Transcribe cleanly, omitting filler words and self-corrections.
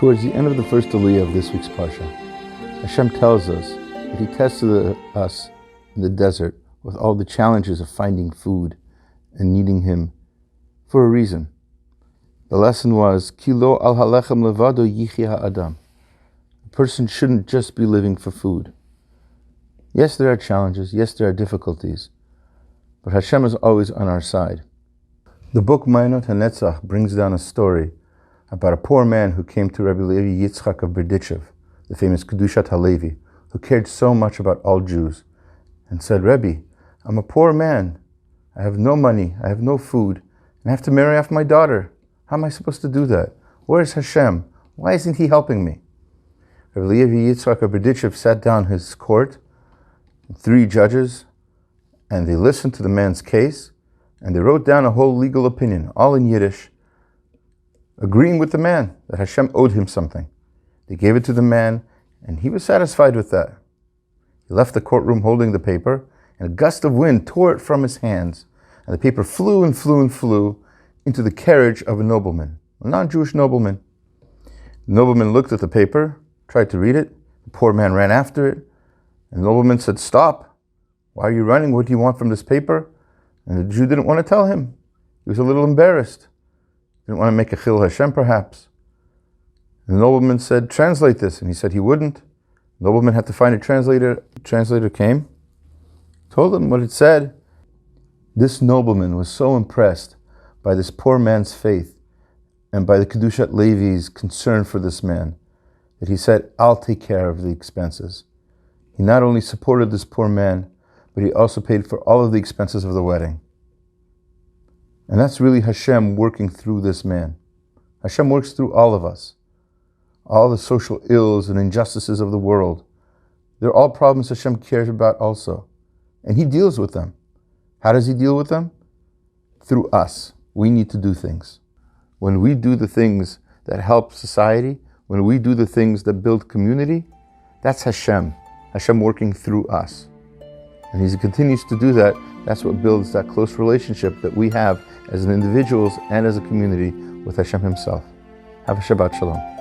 Towards the end of the first aliyah of this week's Parsha, Hashem tells us that He tested us in the desert with all the challenges of finding food and needing Him for a reason. The lesson was, Ki lo al halechem levado yichya ha'adam. A person shouldn't just be living for food. Yes, there are challenges. Yes, there are difficulties. But Hashem is always on our side. The book Ma'anot HaNetzach brings down a story about a poor man who came to Rabbi Levi Yitzchak of Berditchev, the famous Kedushat HaLevi, who cared so much about all Jews, and said, Rabbi, I'm a poor man. I have no money. I have no food. And I have to marry off my daughter. How am I supposed to do that? Where is Hashem? Why isn't He helping me? Rabbi Levi Yitzchak of Berditchev sat down his court, 3 judges, and they listened to the man's case, and they wrote down a whole legal opinion, all in Yiddish, agreeing with the man that Hashem owed him something. They gave it to the man, and he was satisfied with that. He left the courtroom holding the paper, and a gust of wind tore it from his hands, and the paper flew and flew and flew into the carriage of a nobleman, a non-Jewish nobleman. The nobleman looked at the paper, tried to read it. The poor man ran after it, and the nobleman said, Stop! Why are you running? What do you want from this paper? And the Jew didn't want to tell him. He was a little embarrassed. Didn't want to make a chil Hashem, perhaps. And the nobleman said, Translate this. And he said he wouldn't. The nobleman had to find a translator. The translator came, told him what it said. This nobleman was so impressed by this poor man's faith and by the Kedushat Levi's concern for this man that he said, I'll take care of the expenses. He not only supported this poor man, but he also paid for all of the expenses of the wedding. And that's really Hashem working through this man. Hashem works through all of us. All the social ills and injustices of the world. They're all problems Hashem cares about also. And He deals with them. How does He deal with them? Through us. We need to do things. When we do the things that help society, when we do the things that build community, that's Hashem. Hashem working through us. And He continues to do that. That's what builds that close relationship that we have as individuals and as a community with Hashem Himself. Have a Shabbat Shalom.